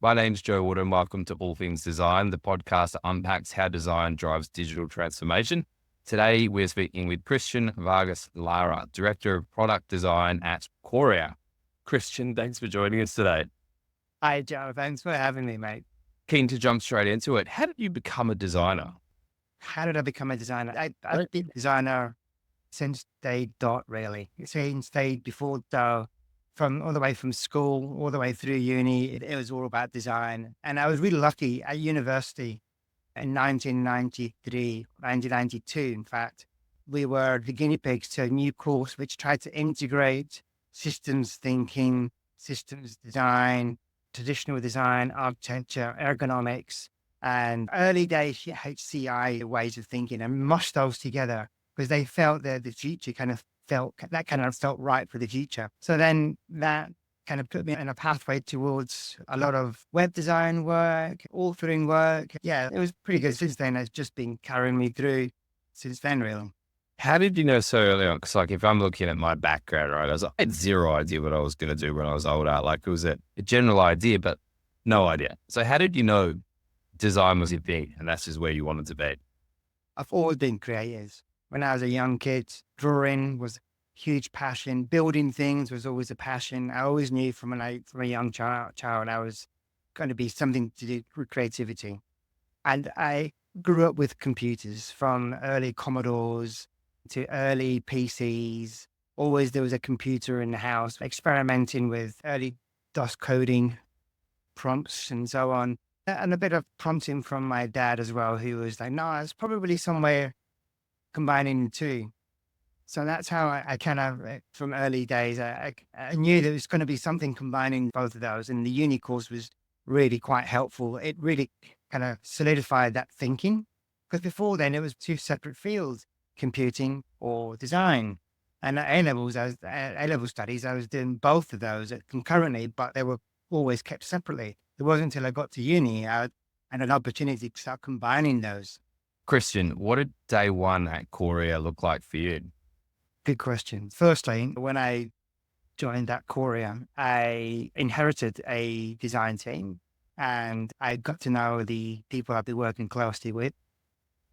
My name's Joe Woodham. Welcome to All Things Design, the podcast that unpacks how design drives digital transformation. Today, we're speaking with Cristian Vargas Lara, Director of Product Design at Qoria. Cristian, thanks for joining us today. Hi, Joe. Thanks for having me, mate. Keen to jump straight into it. How did you become a designer? How did I become a designer? I've been a designer since day dot, really. Since day before, though, from all the way from school, all the way through uni, it was all about design. And I was really lucky at university in 1993, 1992, in fact. We were the guinea pigs to a new course which tried to integrate systems thinking, systems design, traditional design, architecture, ergonomics, and early days HCI ways of thinking and mush those together because they felt that the future kind of felt right for the future. So then that kind of put me in a pathway towards a lot of web design work, authoring work. Yeah, it was pretty good since then. It's just been carrying me through since then, really. How did you know so early on? Because if I'm looking at my background, right, I had zero idea what I was going to do when I was older. It was a general idea, but no idea. So how did you know design was your thing and that's just where you wanted to be? I've always been creative. When I was a young kid, drawing was a huge passion. Building things was always a passion. I always knew from a young child I was going to be something to do with creativity. And I grew up with computers from early Commodores to early PCs. Always there was a computer in the house, experimenting with early DOS coding prompts and so on. And a bit of prompting from my dad as well, who was like, no, it's probably somewhere combining the two. So that's how I kind of, from early days, I knew there was going to be something combining both of those. And the uni course was really quite helpful. It really kind of solidified that thinking. Because before then, it was two separate fields, computing or design. And at A-level studies, I was doing both of those concurrently, but they were always kept separately. It wasn't until I got to uni, I had an opportunity to start combining those. Cristian, what did day one at Qoria look like for you? Good question. Firstly, when I joined at Qoria, I inherited a design team and I got to know the people I'd be working closely with.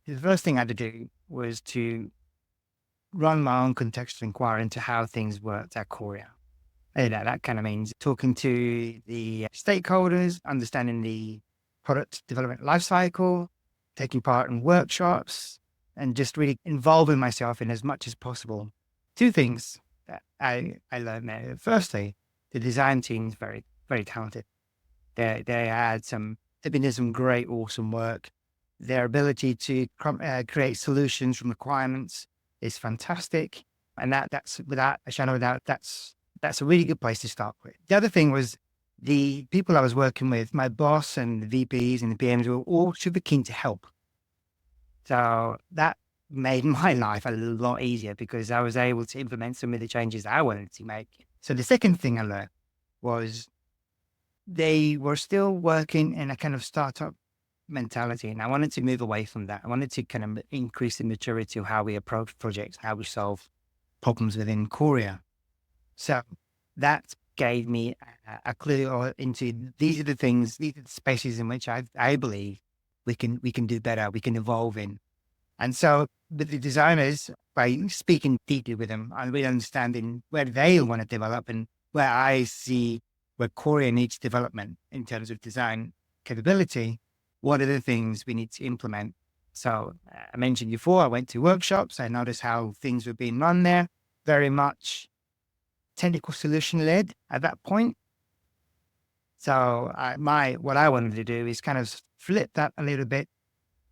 The first thing I had to do was to run my own contextual inquiry into how things worked at Qoria. And that kind of means talking to the stakeholders, understanding the product development lifecycle, taking part in workshops, and just really involving myself in as much as possible. Two things that I learned there. Firstly, the design team is very, very talented. They had been some great, awesome work. Their ability to create solutions from requirements is fantastic. And that's without a shadow of a doubt, that's a really good place to start with. The other thing was the people I was working with, my boss and the VPs and the PMs were all super keen to help. So that made my life a lot easier because I was able to implement some of the changes I wanted to make. So the second thing I learned was they were still working in a kind of startup mentality. And I wanted to move away from that. I wanted to kind of increase the maturity of how we approach projects, how we solve problems within Qoria. So that gave me a clue into these are the things, these are the spaces in which I believe we can do better, we can evolve in. And so with the designers, by speaking deeply with them and really understanding where they want to develop and where I see where Qoria needs development in terms of design capability, what are the things we need to implement? So I mentioned before, I went to workshops. I noticed how things were being run there, very much technical solution led at that point. So what I wanted to do is kind of flip that a little bit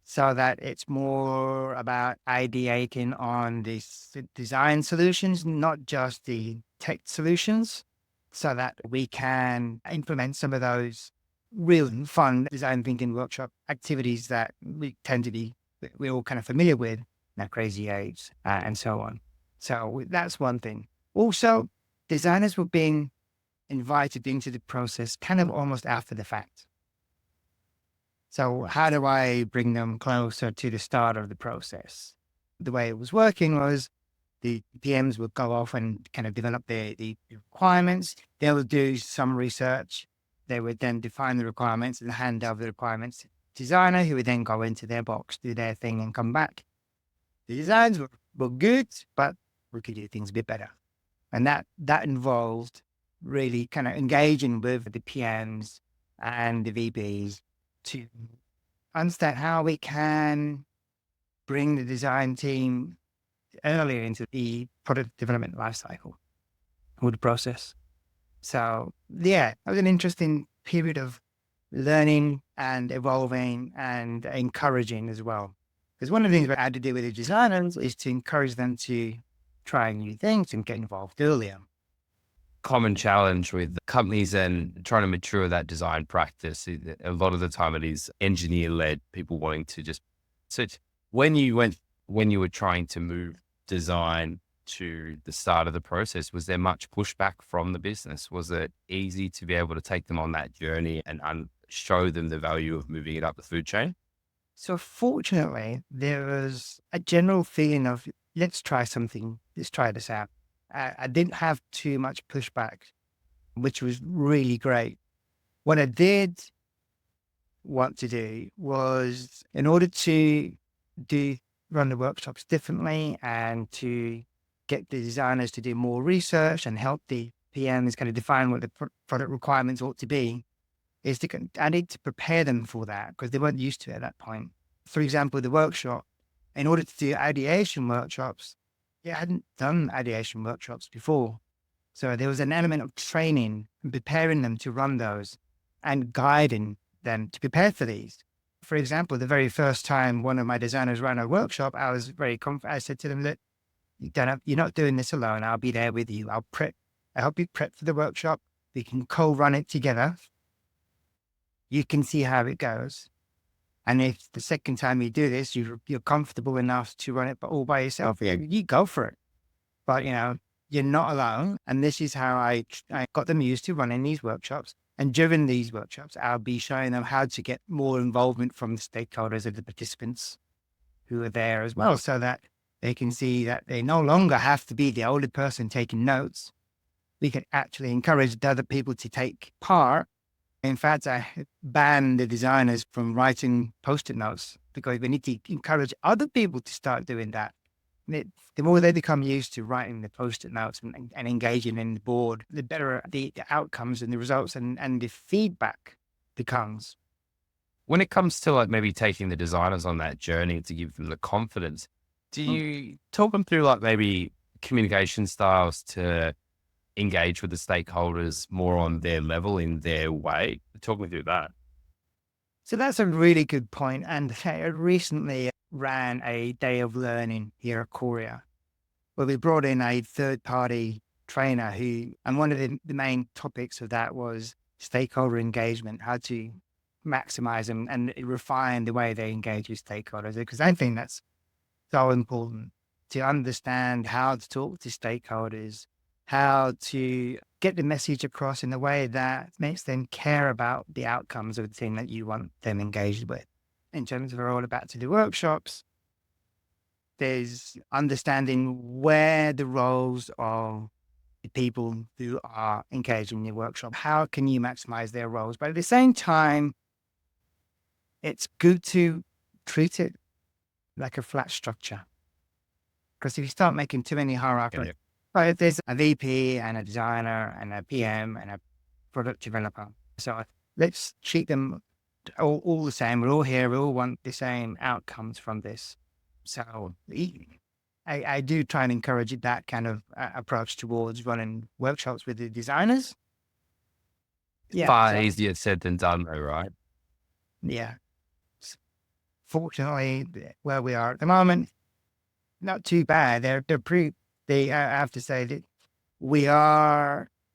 so that it's more about ideating on these design solutions, not just the tech solutions, so that we can implement some of those real fun design thinking workshop activities that we're all kind of familiar with in our crazy age and so on. So that's one thing. Also, designers were being invited into the process kind of almost after the fact. So how do I bring them closer to the start of the process? The way it was working was the PMs would go off and kind of develop the requirements. They will do some research. They would then define the requirements and hand over the requirements to the designer, who would then go into their box, do their thing, and come back. The designs were good, but we could do things a bit better. And that involved really kind of engaging with the PMs and the VPs to understand how we can bring the design team earlier into the product development lifecycle or the process. So yeah, it was an interesting period of learning and evolving and encouraging as well. Because one of the things I had to do with the designers is to encourage them to try new things and get involved earlier. Common challenge with companies and trying to mature that design practice. A lot of the time it is engineer led, people wanting to just, so when you were trying to move design to the start of the process, was there much pushback from the business? Was it easy to be able to take them on that journey and show them the value of moving it up the food chain? So fortunately, there was a general feeling of, let's try something, let's try this out. I didn't have too much pushback, which was really great. What I did want to do was, in order to run the workshops differently and to get the designers to do more research and help the PMs kind of define what the product requirements ought to be, is I need to prepare them for that because they weren't used to it at that point. For example, the workshop, in order to do ideation workshops, I hadn't done ideation workshops before. So there was an element of training and preparing them to run those and guiding them to prepare for these. For example, the very first time one of my designers ran a workshop, I was very confident. I said to them, look, you're not doing this alone. I'll be there with you. I'll help you prep for the workshop. We can co-run it together. You can see how it goes. And if the second time you do this, you're comfortable enough to run it all by yourself, you go for it. But, you're not alone. And this is how I got them used to running these workshops. And during these workshops, I'll be showing them how to get more involvement from the stakeholders of the participants who are there as well, so that they can see that they no longer have to be the older person taking notes. We can actually encourage the other people to take part. In fact, I banned the designers from writing Post-it notes because we need to encourage other people to start doing that. The more they become used to writing the Post-it notes and engaging in the board, the better the outcomes and the results and the feedback becomes. When it comes to like maybe taking the designers on that journey to give them the confidence, do you talk them through like maybe communication styles to engage with the stakeholders more on their level in their way? Talk me through that. So that's a really good point. And I recently ran a day of learning here at Qoria, where we brought in a third-party trainer and one of the main topics of that was stakeholder engagement, how to maximize them and refine the way they engage with stakeholders. Because I think that's so important to understand how to talk to stakeholders, how to get the message across in a way that makes them care about the outcomes of the thing that you want them engaged with. In terms of our All About to Do workshops, there's understanding where the roles of the people who are engaged in your workshop, how can you maximize their roles? But at the same time, it's good to treat it like a flat structure. Because if you start making too many hierarchies, but if there's a VP and a designer and a PM and a product developer, so let's treat them all the same. We're all here. We all want the same outcomes from this. So I do try and encourage that kind of approach towards running workshops with the designers. Yeah, far easier said than done, though, right? Yeah. Fortunately, where we are at the moment, not too bad. I have to say that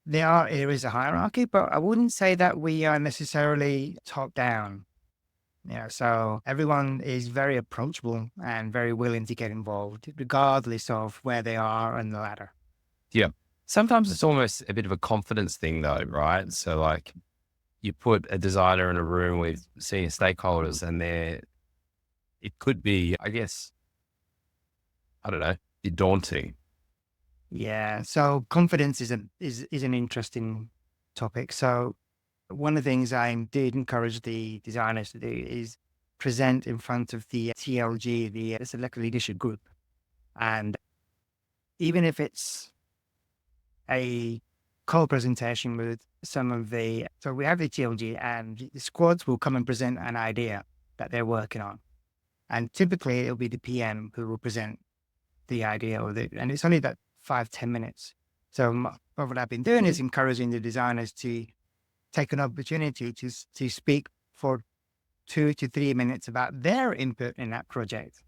there is a hierarchy, but I wouldn't say that we are necessarily top down. So everyone is very approachable and very willing to get involved, regardless of where they are on the ladder. Yeah. Sometimes it's almost a bit of a confidence thing though, right? So like you put a designer in a room with senior stakeholders and it could be, I guess, I don't know, daunting. Yeah. So confidence is an interesting topic. So One of the things I did encourage the designers to do is present in front of the TLG, the Select Leadership Group. And even if it's a co-presentation with some of so we have the TLG and the squads will come and present an idea that they're working on. And typically it'll be the PM who will present the idea and it's only that 5-10 minutes. So what I've been doing is encouraging the designers to take an opportunity to speak for 2 to 3 minutes about their input in that project.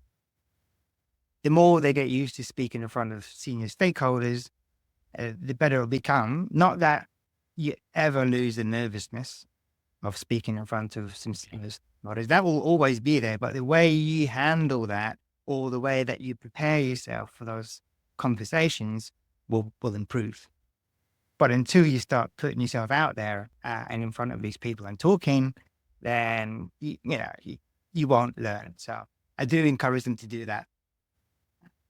The more they get used to speaking in front of senior stakeholders, the better it'll become. Not that you ever lose the nervousness of speaking in front of some senior stakeholders. That will always be there, but the way you handle that or the way that you prepare yourself for those conversations will improve. But until you start putting yourself out there and in front of these people and talking, then you won't learn. So I do encourage them to do that.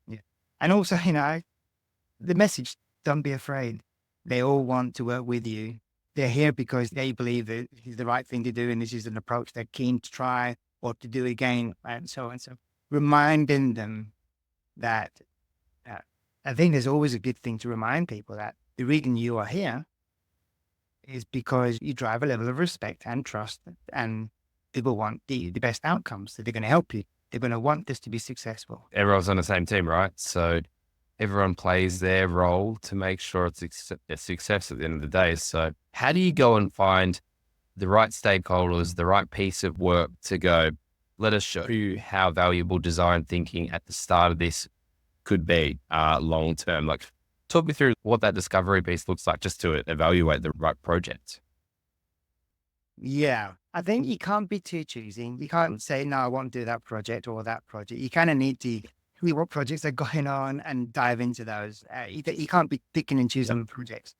Yeah. And also, the message, don't be afraid. They all want to work with you. They're here because they believe that this is the right thing to do and this is an approach they're keen to try or to do again, and so on. So reminding them that I think there's always a good thing to remind people that the reason you are here is because you drive a level of respect and trust, and people want the best outcomes. So they're going to help you. They're going to want this to be successful. Everyone's on the same team, right? So everyone plays their role to make sure it's a success at the end of the day. So how do you go and find the right stakeholders, the right piece of work to go, let us show you how valuable design thinking at the start of this could be long term? Like, talk me through what that discovery piece looks like just to evaluate the right project. Yeah, I think you can't be too choosy. You can't say, no, I won't do that project or that project. You kind of need to see what projects are going on and dive into those. You can't be picking and choosing projects.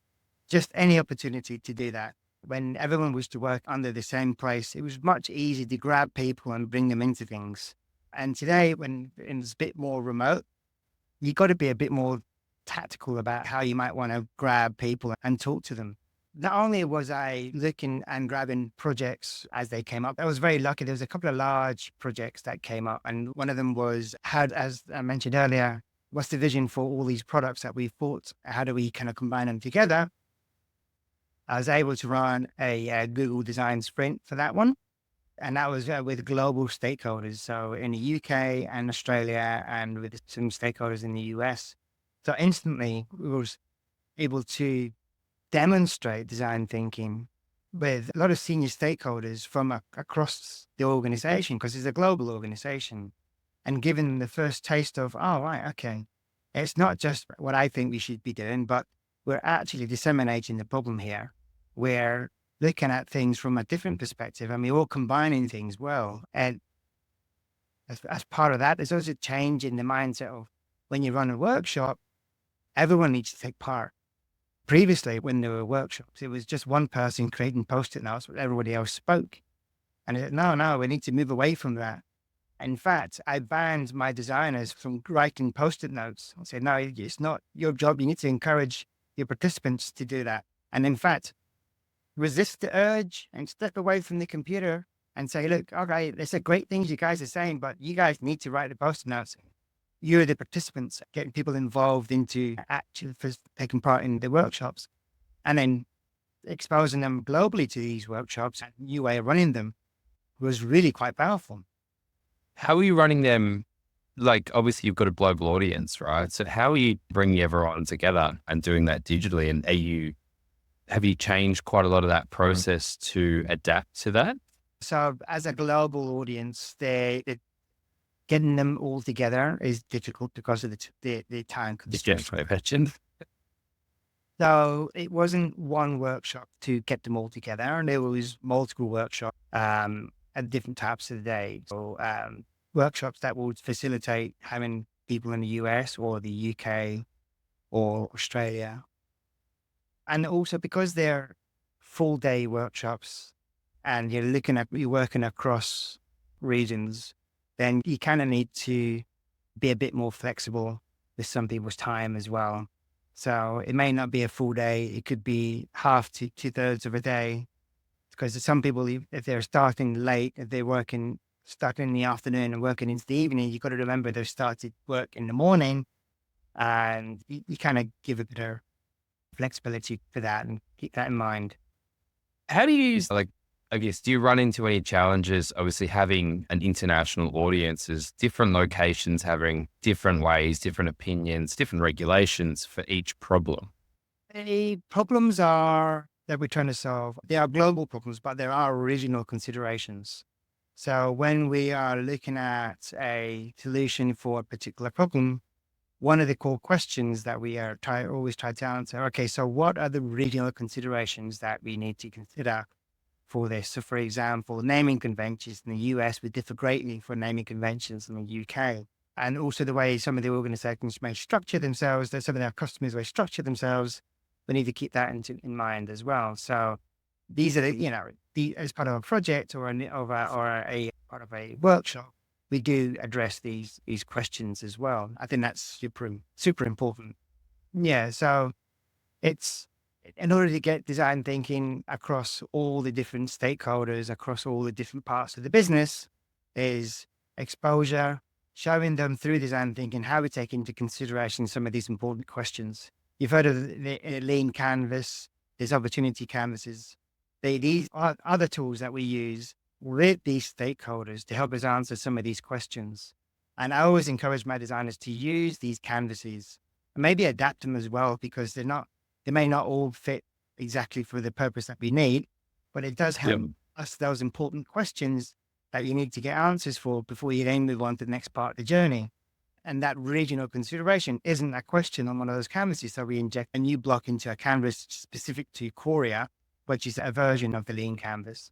Just any opportunity to do that. When everyone was to work under the same place, it was much easier to grab people and bring them into things. And today, when it's a bit more remote, you got to be a bit more tactical about how you might want to grab people and talk to them. Not only was I looking and grabbing projects as they came up, I was very lucky. There was a couple of large projects that came up, and one of them was, as I mentioned earlier, what's the vision for all these products that we've bought? How do we kind of combine them together? I was able to run a Google design sprint for that one. And that was with global stakeholders. So in the UK and Australia and with some stakeholders in the US. So instantly we was able to demonstrate design thinking with a lot of senior stakeholders from across the organization, because it's a global organization, and giving them the first taste of, oh, right, okay. It's not just what I think we should be doing, but we're actually disseminating the problem here. We're looking at things from a different perspective, and we're all combining things well. And as part of that, there's also a change in the mindset of when you run a workshop, everyone needs to take part. Previously, when there were workshops, it was just one person creating Post-it notes, but everybody else spoke. And I said, no, we need to move away from that. In fact, I banned my designers from writing Post-it notes. I said, no, it's not your job. You need to encourage your participants to do that. And in fact, resist the urge and step away from the computer and say, look, okay, there's a great things you guys are saying, but you guys need to write the Post-it notes. You're the participants, getting people involved into actually taking part in the workshops, and then exposing them globally to these workshops and new way of running them was really quite powerful. How are you running them? Like, obviously you've got a global audience, right? So how are you bringing everyone together and doing that digitally? And have you changed quite a lot of that process to adapt to that? So as a global audience, getting them all together is difficult because of the time constraints. I mentioned. So it wasn't one workshop to get them all together, and there was multiple workshops at different types of the day. So workshops that would facilitate having people in the US or the UK or Australia. And also because they're full day workshops and you're working across regions, then you kind of need to be a bit more flexible with some people's time as well. So it may not be a full day. It could be half to 2/3 of a day. because some people, if they're starting late, if they're starting in the afternoon and working into the evening, you've got to remember they've started work in the morning, and you kind of give a bit of flexibility for that and keep that in mind. How do you use, like, I guess, do you run into any challenges, obviously having an international audiences, different locations, having different ways, different opinions, different regulations for each problem? The problems are that we're trying to solve, they are global problems, but there are regional considerations. So when we are looking at a solution for a particular problem, one of the core questions that we are always try to answer, okay, so what are the regional considerations that we need to consider for this? So for example, naming conventions in the US would differ greatly from naming conventions in the UK. And also the way some of the organizations may structure themselves, that some of their customers may structure themselves, we need to keep that in mind as well. So these are as part of a project or a part of a workshop, we do address these questions as well. I think that's super important. Yeah. So it's in order to get design thinking across all the different stakeholders, across all the different parts of the business, is exposure, showing them through design thinking how we take into consideration some of these important questions. You've heard of the lean canvas, there's opportunity canvases. These are other tools that we use with these stakeholders to help us answer some of these questions. And I always encourage my designers to use these canvases and maybe adapt them as well, because they may not all fit exactly for the purpose that we need, but it does help us those important questions that you need to get answers for before you then move on to the next part of the journey. And that regional consideration isn't a question on one of those canvases. So we inject a new block into a canvas specific to Qoria, which is a version of the lean canvas.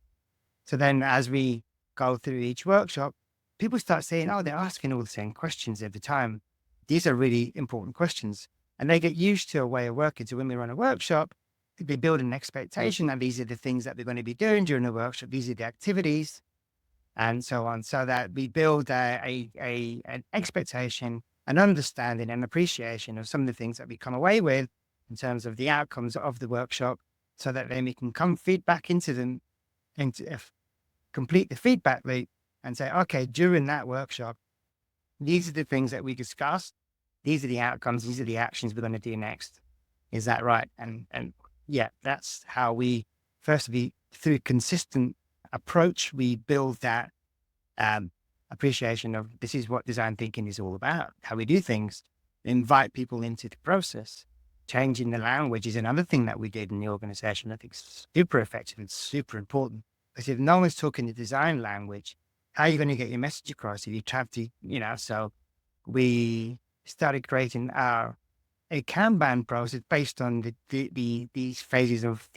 So then as we go through each workshop, people start saying, oh, they're asking all the same questions every time. These are really important questions. And they get used to a way of working. So when we run a workshop, they build an expectation that these are the things that they're going to be doing during the workshop. These are the activities and so on. So that we build an expectation, an understanding, and appreciation of some of the things that we come away with in terms of the outcomes of the workshop, so that then we can come feedback into them and complete the feedback loop and say, okay, during that workshop, these are the things that we discussed. These are the outcomes. These are the actions we're going to do next. Is that right? And yeah, that's how we, firstly, through consistent approach, we build that appreciation of this is what design thinking is all about, how we do things, invite people into the process. Changing the language is another thing that we did in the organization. I think it's super effective and super important. Because if no one's talking the design language, how are you going to get your message across if you have to, so we started creating a Kanban process based on these phases of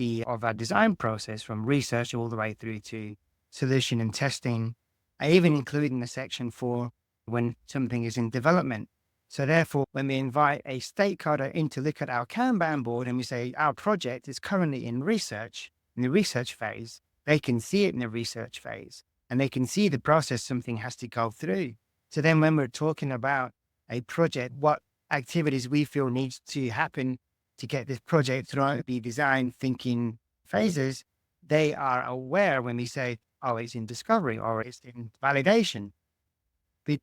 our design process, from research all the way through to solution and testing. I even including a section for when something is in development. So therefore, when we invite a stakeholder in to look at our Kanban board and we say our project is currently in the research phase, they can see it in the research phase and they can see the process something has to go through. So then when we're talking about a project, what activities we feel needs to happen to get this project through the design thinking phases, they are aware when we say, oh, it's in discovery or it's in validation.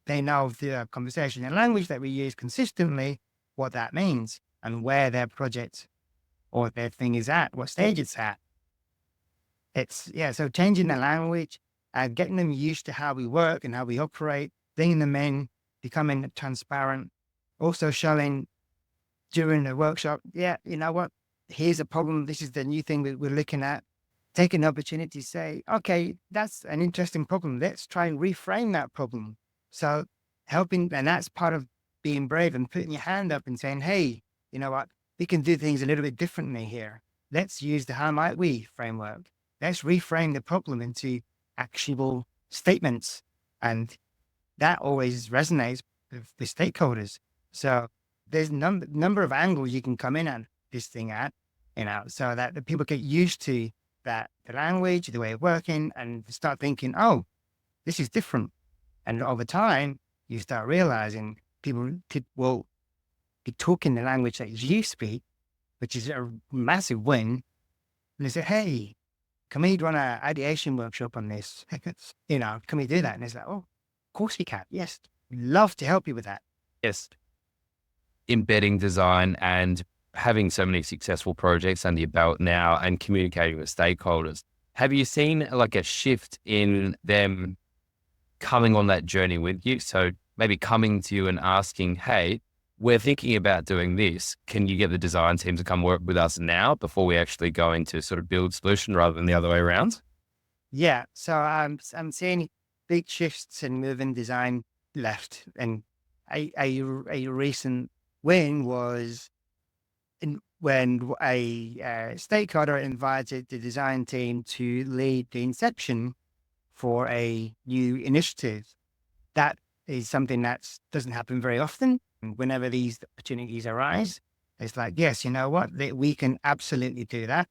They know the conversation and language that we use consistently, what that means and where their project or their thing is at, what stage it's at. So changing the language and getting them used to how we work and how we operate, bringing them in, becoming transparent, also showing during the workshop, you know what, here's a problem. This is the new thing that we're looking at. Take an opportunity to say, okay, that's an interesting problem. Let's try and reframe that problem. So helping, and that's part of being brave and putting your hand up and saying, hey, you know what, we can do things a little bit differently here. Let's use the how might we framework. Let's reframe the problem into actionable statements. And that always resonates with the stakeholders. So there's number of angles you can come in at this thing at, so that the people get used to that, the language, the way of working, and start thinking, oh, this is different. And over time, you start realizing people will be talking the language that you speak, which is a massive win. And they say, hey, can we run an ideation workshop on this? Can we do that? And it's like, oh, of course we can. Yes. Love to help you with that. Yes. Embedding design and having so many successful projects under your belt now and communicating with stakeholders. Have you seen like a shift in them coming on that journey with you? So maybe coming to you and asking, hey, we're thinking about doing this. Can you get the design team to come work with us now before we actually go into sort of build solution rather than the other way around? Yeah. So I'm seeing big shifts in moving design left. And a recent win was when a stakeholder invited the design team to lead the inception for a new initiative. That is something that doesn't happen very often. And whenever these opportunities arise, it's like, yes, you know what? We can absolutely do that.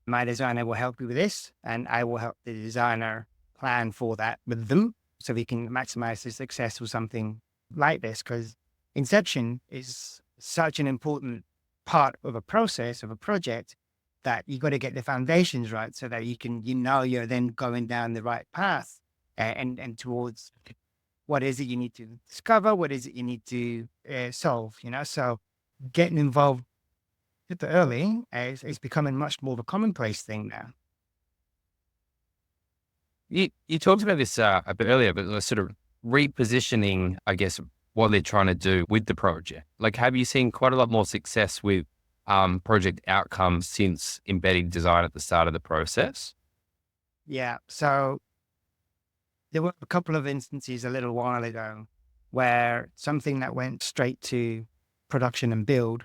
My designer will help you with this, and I will help the designer plan for that with them so we can maximize the success of something like this. Because inception is such an important part of a process of a project that you got to get the foundations right so that you're then going down the right path and towards what is it you need to discover, what is it you need to solve, So getting involved at the early is becoming much more of a commonplace thing now. You talked about this a bit earlier, but sort of repositioning, I guess, what they're trying to do with the project. Like, have you seen quite a lot more success with project outcomes since embedding design at the start of the process? Yeah. So there were a couple of instances a little while ago where something that went straight to production and build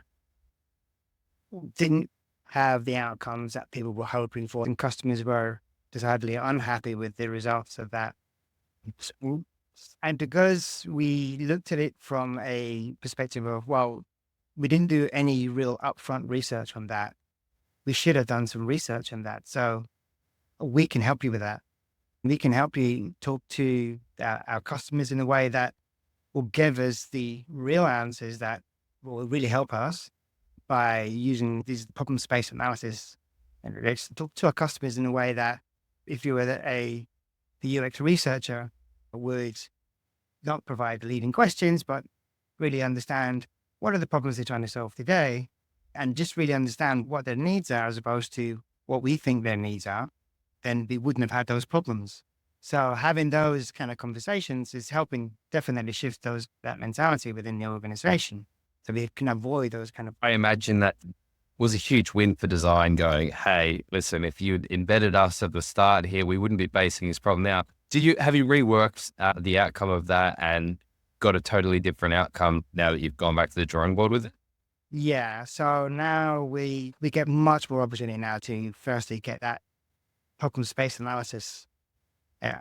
didn't have the outcomes that people were hoping for, and customers were decidedly unhappy with the results of that. And because we looked at it from a perspective of, well, we didn't do any real upfront research on that. We should have done some research on that. So we can help you with that. We can help you talk to our customers in a way that will give us the real answers that will really help us by using these problem space analysis. And let's talk to our customers in a way that if you were the UX researcher would not provide leading questions, but really understand what are the problems they're trying to solve today and just really understand what their needs are as opposed to what we think their needs are, then we wouldn't have had those problems. So having those kind of conversations is helping definitely shift that mentality within the organization. So we can avoid those kind of. I imagine that was a huge win for design going, hey, listen, if you'd embedded us at the start here, we wouldn't be facing this problem now. Have you reworked the outcome of that and got a totally different outcome now that you've gone back to the drawing board with it? Yeah. So now we get much more opportunity now to firstly get that problem space analysis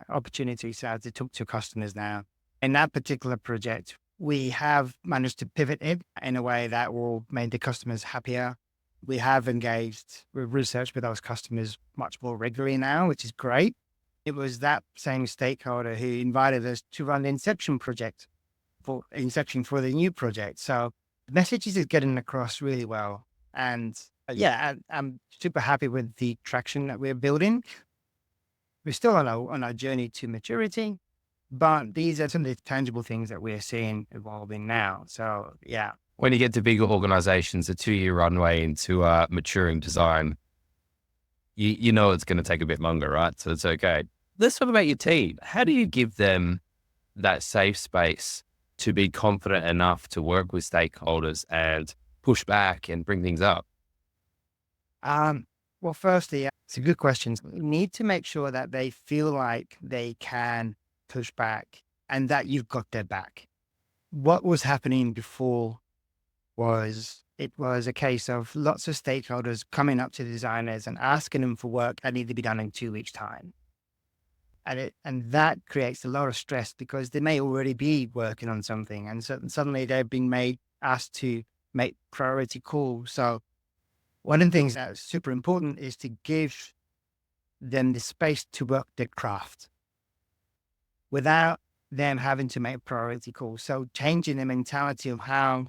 opportunity to talk to customers now. In that particular project, we have managed to pivot it in a way that will make the customers happier. We have engaged with research with those customers much more regularly now, which is great. It was that same stakeholder who invited us to run the Inception project for the new project. So the messages is getting across really well. And I'm super happy with the traction that we're building. We're still on our journey to maturity, but these are some of the tangible things that we're seeing evolving now. So yeah. When you get to bigger organizations, a 2-year runway into maturing design, you know it's going to take a bit longer, right? So it's okay. Let's talk about your team. How do you give them that safe space to be confident enough to work with stakeholders and push back and bring things up? Well, firstly, it's a good question. We need to make sure that they feel like they can push back and that you've got their back. What was happening before was it was a case of lots of stakeholders coming up to the designers and asking them for work that need to be done in 2 weeks' time. And that creates a lot of stress because they may already be working on something and suddenly they're being asked to make priority calls. So one of the things that's super important is to give them the space to work their craft without them having to make priority calls. So changing the mentality of how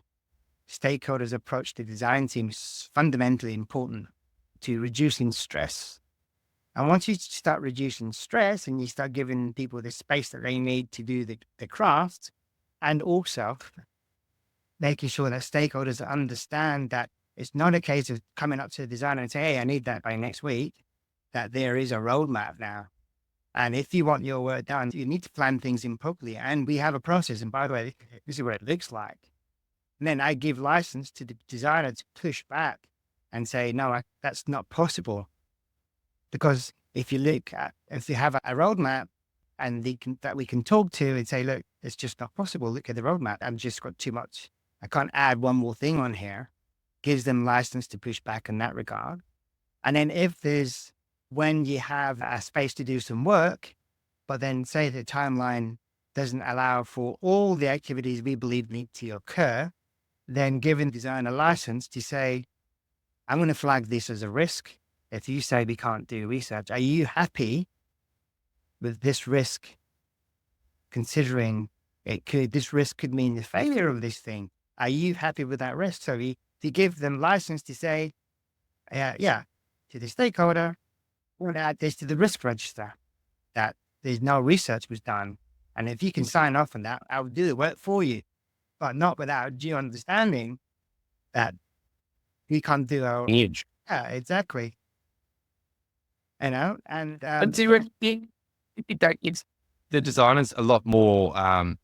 stakeholders approach the design team is fundamentally important to reducing stress And once you start reducing stress and you start giving people the space that they need to do the craft, and also making sure that stakeholders understand that it's not a case of coming up to the designer and say, hey, I need that by next week, that there is a roadmap now. And if you want your work done, you need to plan things in properly. And we have a process. And by the way, this is what it looks like. And then I give license to the designer to push back and say, no, that's not possible. Because if you have a roadmap and that we can talk to and say, look, it's just not possible. Look at the roadmap. I've just got too much. I can't add one more thing on here. Gives them license to push back in that regard. And then when you have a space to do some work, but then say the timeline doesn't allow for all the activities we believe need to occur, then giving the designer license to say, I'm going to flag this as a risk. If you say we can't do research, are you happy with this risk, considering this risk could mean the failure of this thing? Are you happy with that risk? So you give them license to say, yeah, to the stakeholder, we'll add this to the risk register, that there's no research was done. And if you can sign off on that, I'll do the work for you, but not without you understanding that we can't do our... Huge. Yeah, exactly. And But do you think that gives the designers a lot more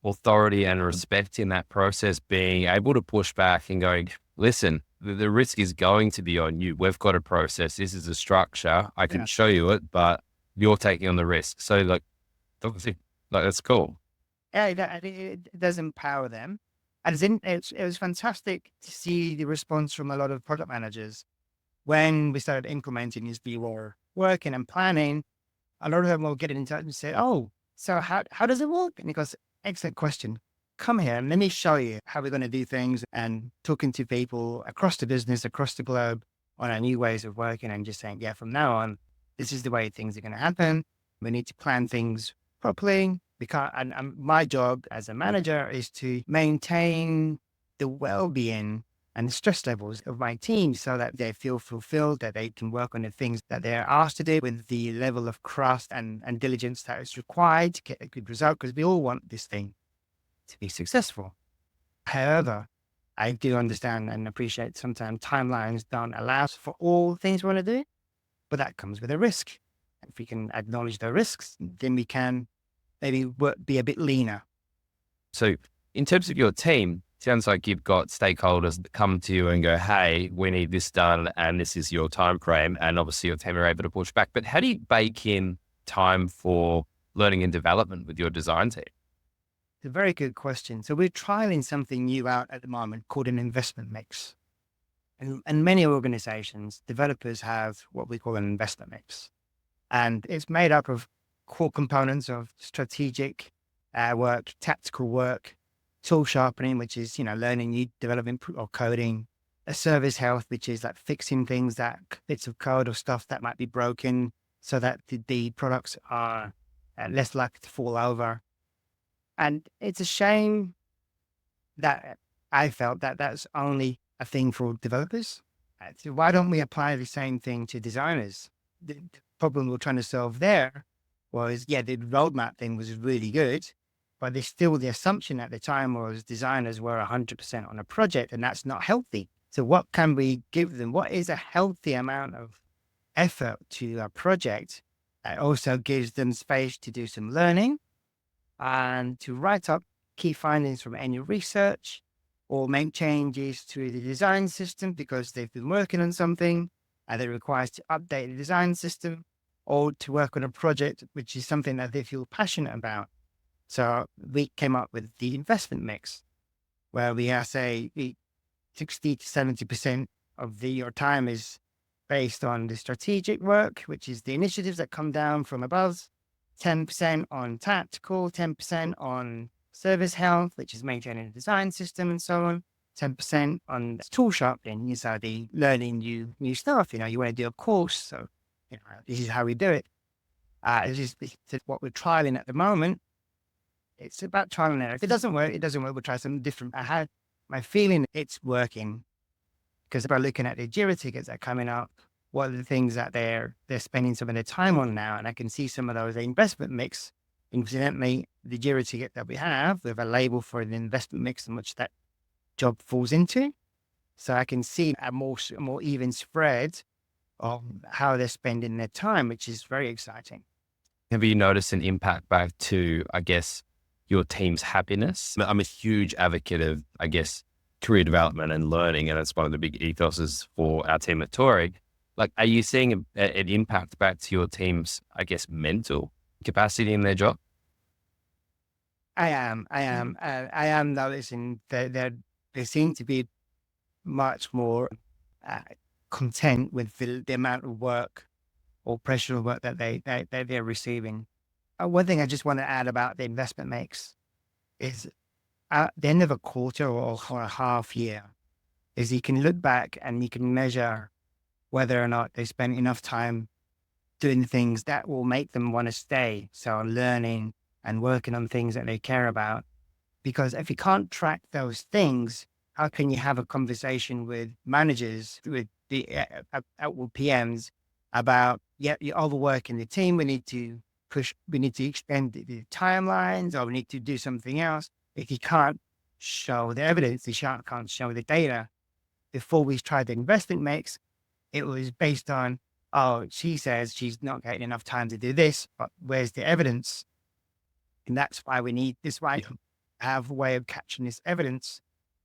authority and respect in that process, being able to push back and going, listen, the risk is going to be on you. We've got a process. This is a structure. I can show you it, but you're taking on the risk. So obviously, that's cool. Yeah, it does empower them. And it was fantastic to see the response from a lot of product managers when we started implementing this. We were working and planning. A lot of them will get in touch and say, oh, so how does it work? And he goes, excellent question. Come here and let me show you how we're going to do things, and talking to people across the business, across the globe on our new ways of working, and just saying, yeah, from now on, this is the way things are going to happen. We need to plan things properly. And my job as a manager is to maintain the well-being and the stress levels of my team so that they feel fulfilled, that they can work on the things that they're asked to do with the level of craft and diligence that is required to get a good result, because we all want this thing to be successful. However, I do understand and appreciate sometimes timelines don't allow for all things we want to do, but that comes with a risk. If we can acknowledge the risks, then we can maybe be a bit leaner. So in terms of your team, sounds like you've got stakeholders that come to you and go, hey, we need this done, and this is your time frame. And obviously your team are able to push back. But how do you bake in time for learning and development with your design team? It's a very good question. So we're trialing something new out at the moment called an investment mix. And many organizations, developers have what we call an investment mix. And it's made up of core components of strategic work, tactical work, tool sharpening, which is, learning new development or coding, a service health, which is like fixing things, that bits of code or stuff that might be broken so that the products are less likely to fall over. And it's a shame that I felt that that's only a thing for developers. So why don't we apply the same thing to designers? The problem we're trying to solve there was, the roadmap thing was really good, but there's still the assumption at the time was designers were 100% on a project, and that's not healthy. So what can we give them? What is a healthy amount of effort to a project that also gives them space to do some learning and to write up key findings from any research, or make changes to the design system because they've been working on something and it requires to update the design system, or to work on a project which is something that they feel passionate about. So we came up with the investment mix, where we say 60 to 70% of your time is based on the strategic work, which is the initiatives that come down from above, 10% on tactical, 10% on service health, which is maintaining the design system and so on, 10% on tool sharpening, so the learning new stuff. You want to do a course, so this is how we do it. This is what we're trialing at the moment. It's about trial and error. If it doesn't work, it doesn't work. We'll try something different. I had my feeling it's working because by looking at the Jira tickets that are coming up, what are the things that they're spending some of their time on now. And I can see some of those investment mix. Incidentally, the Jira ticket that we have a label for the investment mix in which that job falls into. So I can see a more even spread of how they're spending their time, which is very exciting. Have you noticed an impact back to, I guess, your team's happiness? I'm a huge advocate of, I guess, career development and learning, and it's one of the big ethoses for our team at Tori. Like, are you seeing an impact back to your team's, I guess, mental capacity in their job? I am noticing that they seem to be much more uh, content with the amount of work or pressure of work that they're receiving. One thing I just want to add about the investment mix is at the end of a quarter or a half year, is you can look back and you can measure whether or not they spent enough time doing things that will make them want to stay. So learning and working on things that they care about. Because if you can't track those things, how can you have a conversation with managers, with the with PMs about, yeah, you're overworking the team. We need to extend the timelines, or we need to do something else. If you can't show the evidence, you can't show the data. Before we tried the investment mix, it was based on, oh, she says she's not getting enough time to do this, but where's the evidence? And that's why we need this, why have a way of capturing this evidence.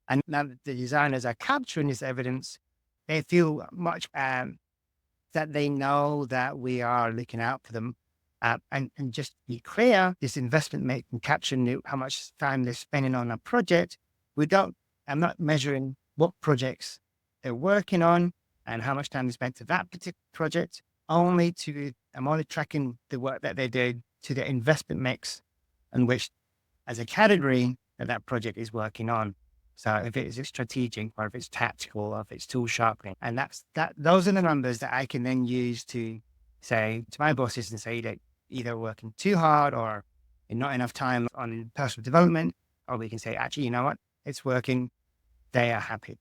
And now that the designers are capturing this evidence, they feel much that they know that we are looking out for them. And just to be clear, this investment making capturing how much time they're spending on a project. I'm not measuring what projects they're working on and how much time they spent to that particular project. I'm only tracking the work that they did to the investment mix, in which, as a category, that project is working on. So if it's strategic, or if it's tactical, or if it's tool sharpening, and those are the numbers that I can then use to say to my bosses and say that either working too hard or not enough time on personal development, or we can say, actually, you know what, it's working. They are happy.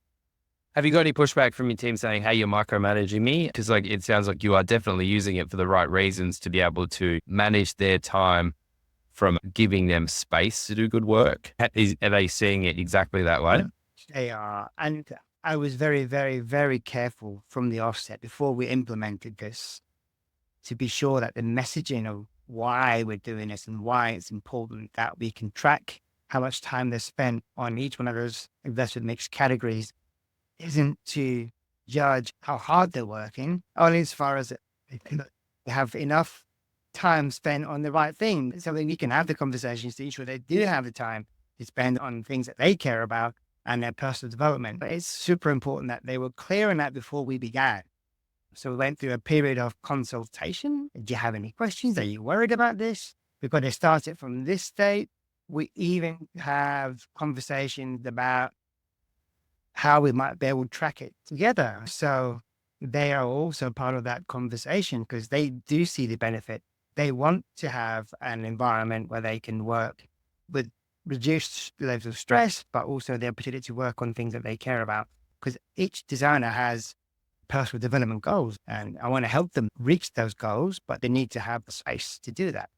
Have you got any pushback from your team saying, hey, you're micromanaging me? Because it sounds like you are definitely using it for the right reasons to be able to manage their time from giving them space to do good work. Are they seeing it exactly that way? They are. And I was very, very, very careful from the offset before we implemented this to be sure that the messaging of why we're doing this and why it's important that we can track how much time they spent on each one of those investment mix categories isn't to judge how hard they're working, only as far as they have enough time spent on the right thing. So that we can have the conversations to ensure they do have the time to spend on things that they care about and their personal development. But it's super important that they were clear on that before we began. So we went through a period of consultation. Do you have any questions? Are you worried about this? We've got to start it from this state. We even have conversations about how we might be able to track it together. So they are also part of that conversation because they do see the benefit. They want to have an environment where they can work with reduced levels of stress, but also the opportunity to work on things that they care about. Because each designer has personal development goals, and I want to help them reach those goals, but they need to have the space to do that.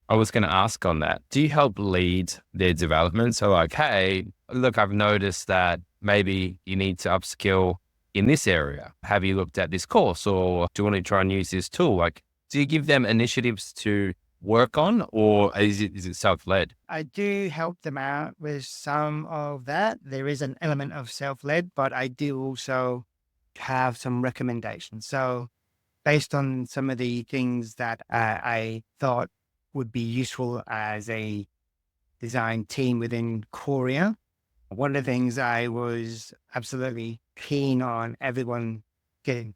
I was going to ask on that. Do you help lead their development? So like, hey, look, I've noticed that maybe you need to upskill in this area. Have you looked at this course, or do you want to try and use this tool? Like, do you give them initiatives to work on, or is it self-led? I do help them out with some of that. There is an element of self-led, but I do also have some recommendations. So based on some of the things that I thought would be useful as a design team within Qoria, one of the things I was absolutely keen on everyone getting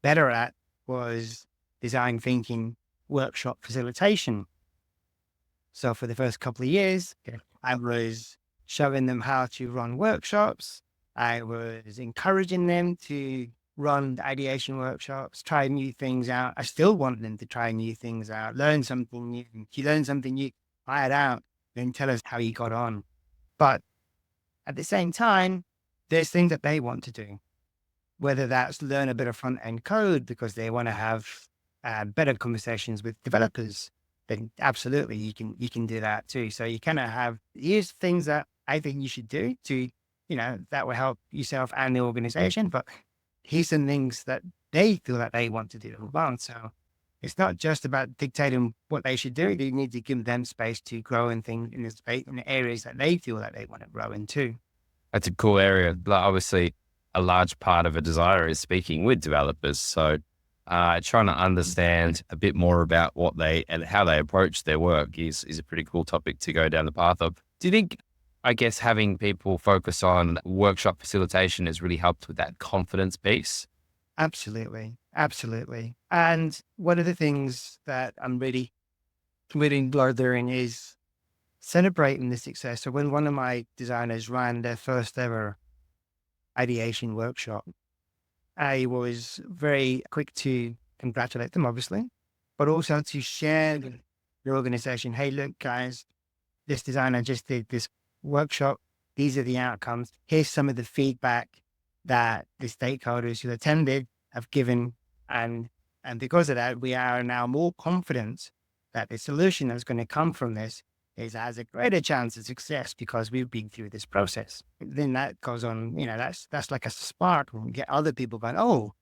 better at was design thinking workshop facilitation. So for the first couple of years, I was showing them how to run workshops. I was encouraging them to run ideation workshops, try new things out. I still want them to try new things out, learn something new. If you learn something new, try it out, then tell us how you got on. But at the same time, there's things that they want to do. whether that's learn a bit of front end code because they want to have better conversations with developers, then absolutely you can do that too. So you kind of have, here's things that I think you should do to, that will help yourself and the organization, but here's some things that they feel that they want to do as well. So it's not just about dictating what they should do. You need to give them space to grow in things in the space, in the areas that they feel that they want to grow in too. That's a cool area. Like, obviously, a large part of a designer is speaking with developers. So trying to understand a bit more about what they and how they approach their work is a pretty cool topic to go down the path of. Do you think, I guess, having people focus on workshop facilitation has really helped with that confidence piece? Absolutely. Absolutely. And one of the things that I'm really, really learning is celebrating the success. So when one of my designers ran their first ever ideation workshop, I was very quick to congratulate them, obviously, but also to share the organization. Hey, look, guys, this designer just did this workshop. These are the outcomes. Here's some of the feedback that the stakeholders who attended have given. And because of that, we are now more confident that the solution that's going to come from this has a greater chance of success because we've been through this process. Then that goes on, that's like a spark when we get other people going, oh,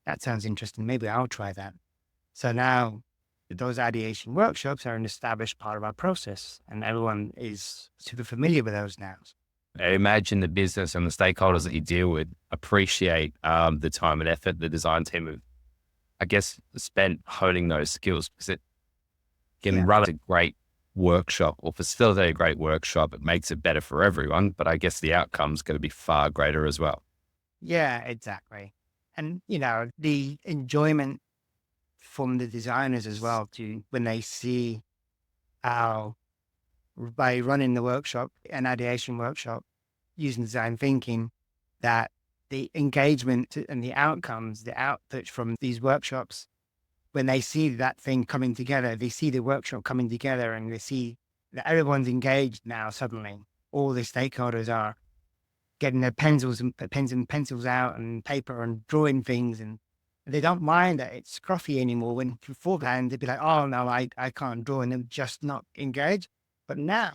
that sounds interesting. Maybe I'll try that. So now those ideation workshops are an established part of our process and everyone is super familiar with those now. I imagine the business and the stakeholders that you deal with appreciate the time and effort the design team have, I guess, spent honing those skills, because it can run a great workshop or facilitate a great workshop. It makes it better for everyone, but I guess the outcome's going to be far greater as well. Yeah, exactly. And, the enjoyment from the designers as well, to when they see how by running the workshop, an ideation workshop, using design thinking, that the engagement and the outcomes, the output from these workshops, when they see that thing coming together, they see the workshop coming together and they see that everyone's engaged now suddenly. All the stakeholders are getting their pens and pencils out and paper and drawing things, and they don't mind that it's scruffy anymore. When beforehand they'd be like, oh no, I can't draw, and they're just not engaged. But now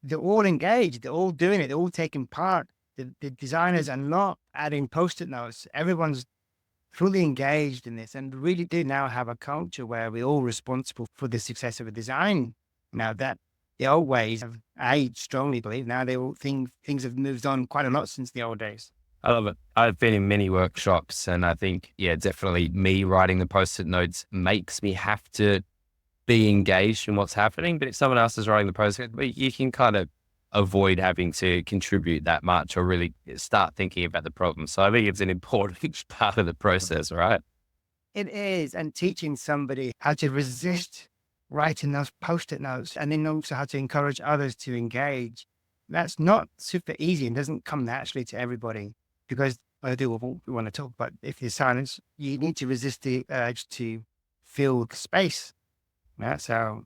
they're all engaged, they're all doing it, they're all taking part. The designers are not adding post-it notes. Everyone's fully engaged in this and really do now have a culture where we're all responsible for the success of a design. Now that the old ways, I strongly believe now things have moved on quite a lot since the old days. I love it. I've been in many workshops and I think, definitely me writing the post-it notes makes me have to be engaged in what's happening. But if someone else is writing the post-it, you can kind of avoid having to contribute that much or really start thinking about the problem. So I think it's an important part of the process, right? It is. And teaching somebody how to resist writing those post-it notes and then also how to encourage others to engage. That's not super easy and doesn't come naturally to everybody, because I do what we want to talk about. If there's silence, you need to resist the urge to fill space. Yeah, so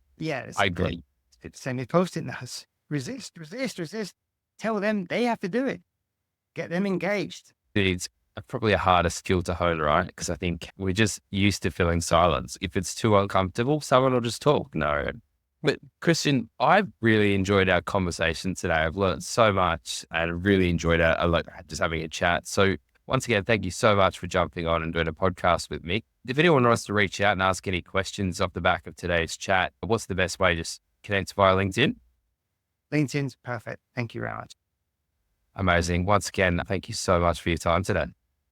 I agree. Send me post-it notes. Resist. Tell them they have to do it. Get them engaged. It's probably a harder skill to hone, right? Because I think we're just used to filling silence. If it's too uncomfortable, someone will just talk. No. But Cristian, I've really enjoyed our conversation today. I've learned so much and really enjoyed it. I like just having a chat. So once again, thank you so much for jumping on and doing a podcast with me. If anyone wants to reach out and ask any questions off the back of today's chat, what's the best way? Just connect via LinkedIn? LinkedIn's perfect. Thank you very much. Amazing. Once again, thank you so much for your time today.